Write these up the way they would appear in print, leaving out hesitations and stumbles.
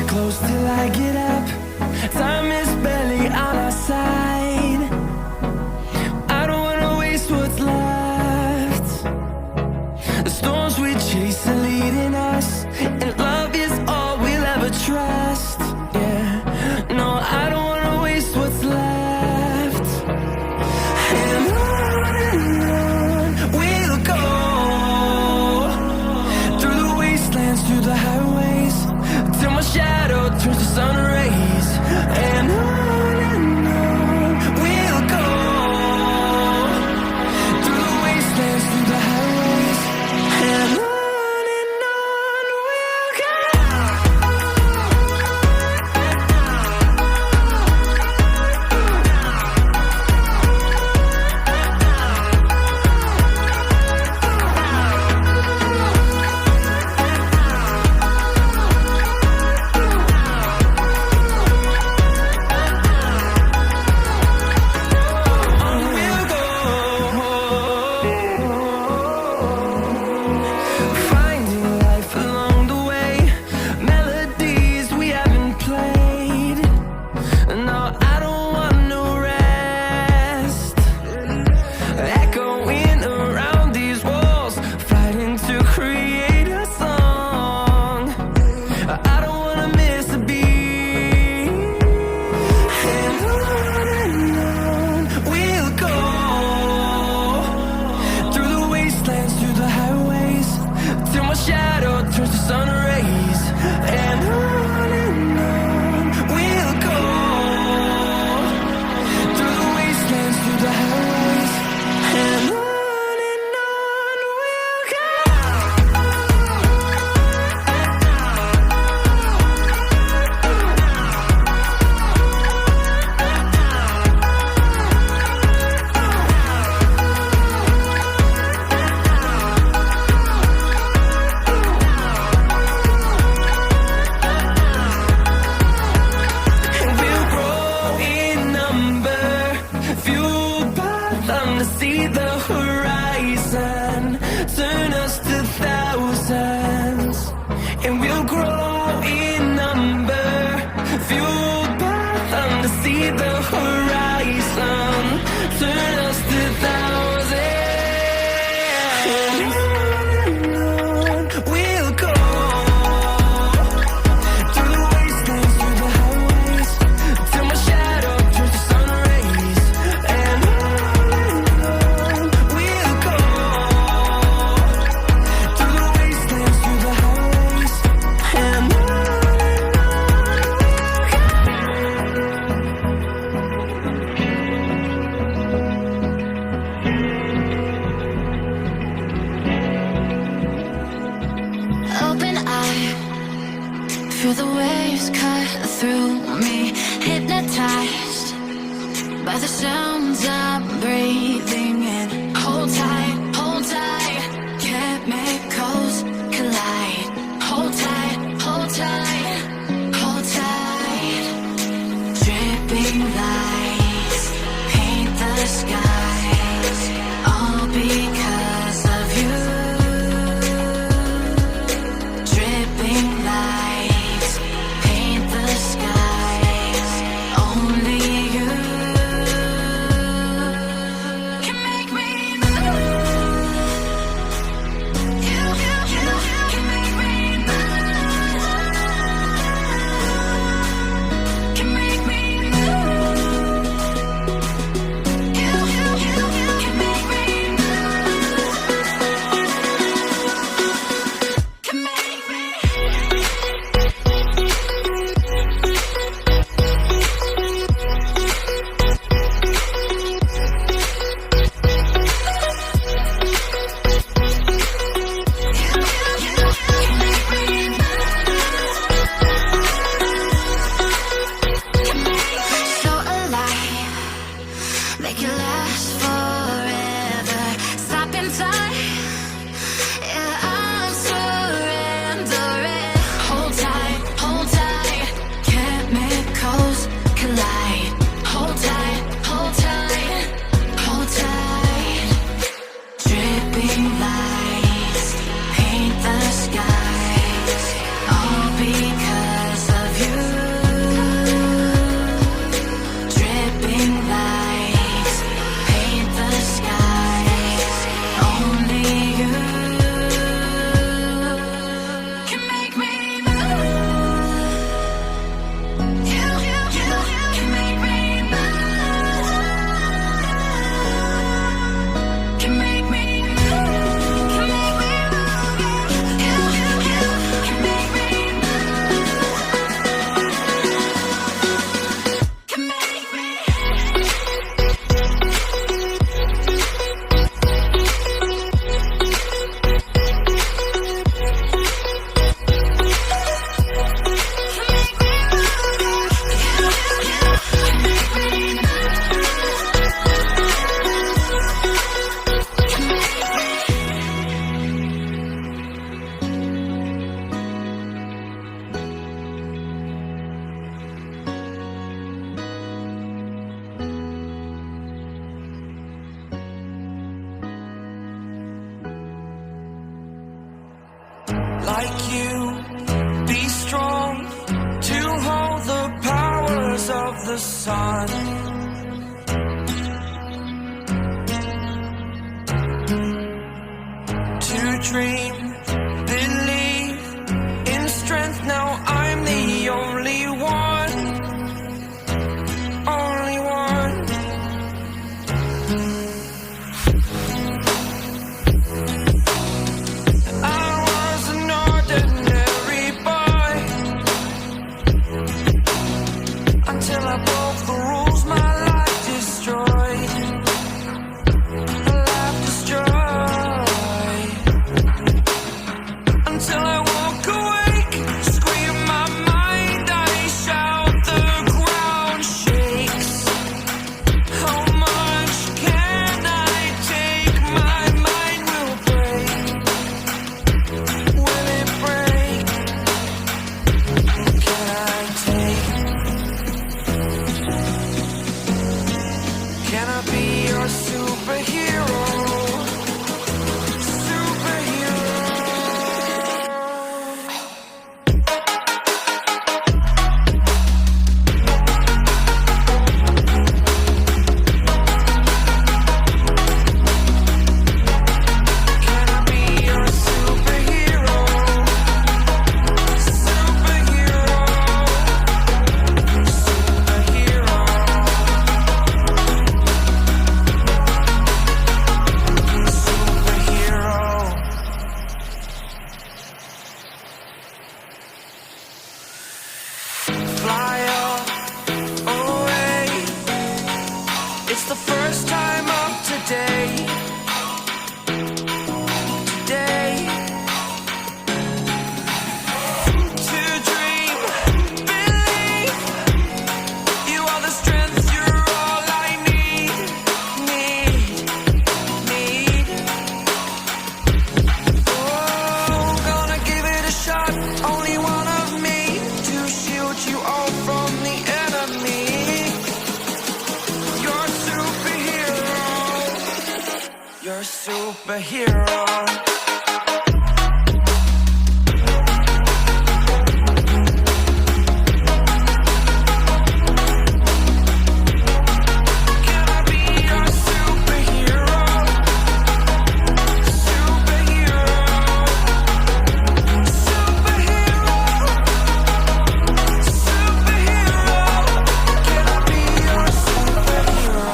close till I get up. Time is barely on our side. I don't wanna waste what's left. The storms we chase are leading us, and love is all we'll ever trust. Yeah, no, I don't wanna waste what's left. And on we'll go, through the wastelands, through the highways, till my shadow turns to sun rays. And on we'll go, through the wastelands, through the highways, and on we'll go. Finding life along the way, melodies we haven't played. No, I don't want no rest. Echoing around these walls, fighting to create a song. I don't wanna miss a beat. And on we'll go, through the wastelands, through the highways, till my shadow turns to sun rays. And on we'll go, through the wastelands, through the highways, and on we'll go. And we'll grow in number, fueled by them to see the horizon, turn us to thousands. And we'll grow in number, fueled by them to see the horizon, turn us to thousands. And on we'll go, through the wastelands, through the highways, till my shadow turns to sun rays. And on we'll go, through the wastelands, through the highways, and on we'll go. Open eye, feel the waves cut through me, hypnotized by the sounds I'm breathing in. Hold tight, chemicals collide. Hold tight, hold tight, hold tight. Dripping lights paint the skies, all because of you. Dripping lights paint the skies, only you can make me move. sun. To dream, believe in strength. Now I'm the only one, only one. I was an ordinary boy until I broke the rules. My life destroyed, my life destroyed. Until I walk awake, scream my mind, I shout, the ground shakes. How much can I take? My mind will break. Will it break? Can I take? Can I be your superhero? Fly away. It's the first time of today. Today. To dream, believe. You are the strength, you're all I need. Oh, gonna give it a shot. Only one of me to shield you all from the enemy. You're a superhero. You're a superhero. Can I be your superhero? Superhero. Superhero. Superhero. Can I be your superhero?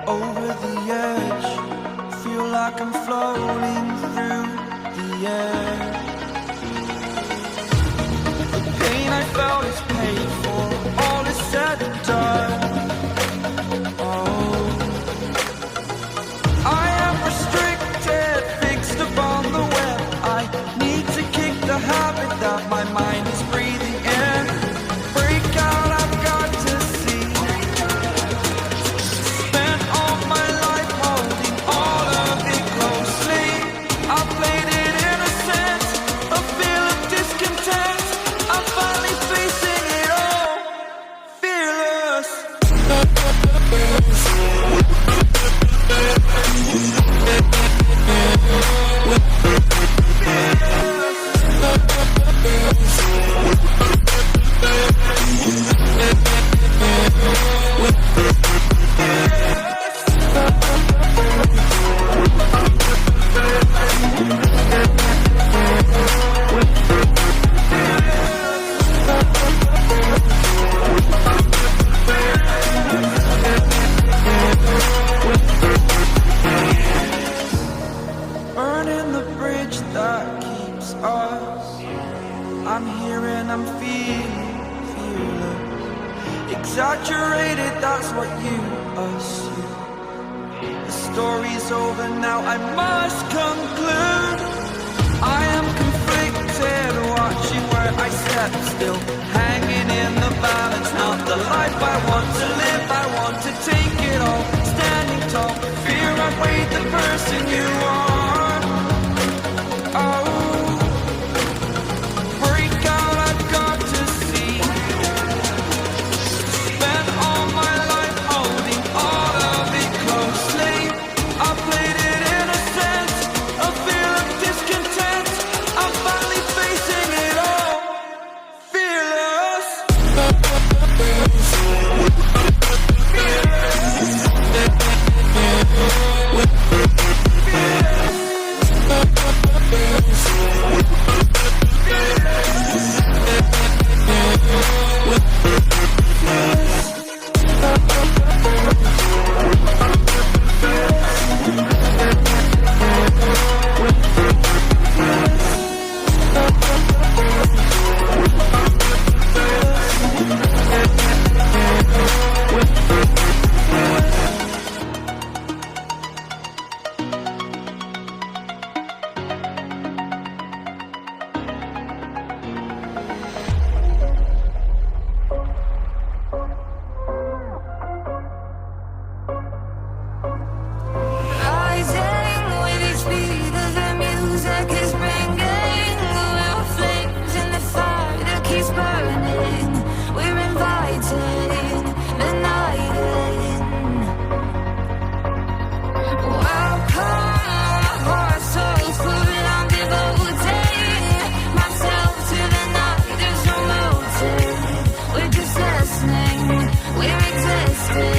Over the edge, feel like I'm floating through the air. The pain I felt is paid for, all is said and done. Oh, I am restricted, fixed upon the web. I need to kick the habit that my mind is breathing in. Break out, I've got to see. Spent all my life holding all of it closely. I played it innocent, a feel of discontent. I'm finally facing it all, fearless. Burning the bridge that keeps us. I'm here and I'm feeling exaggerated, that's what you assume. The story's over now, I must conclude. I am conflicted, watching where I step still, hanging in the balance. Not the life I want to live, I want to take it all. Standing tall, fear I've weighed the person you are. Oh, break out, I've got to see. Spent all my life holding all of it closely. I played stay.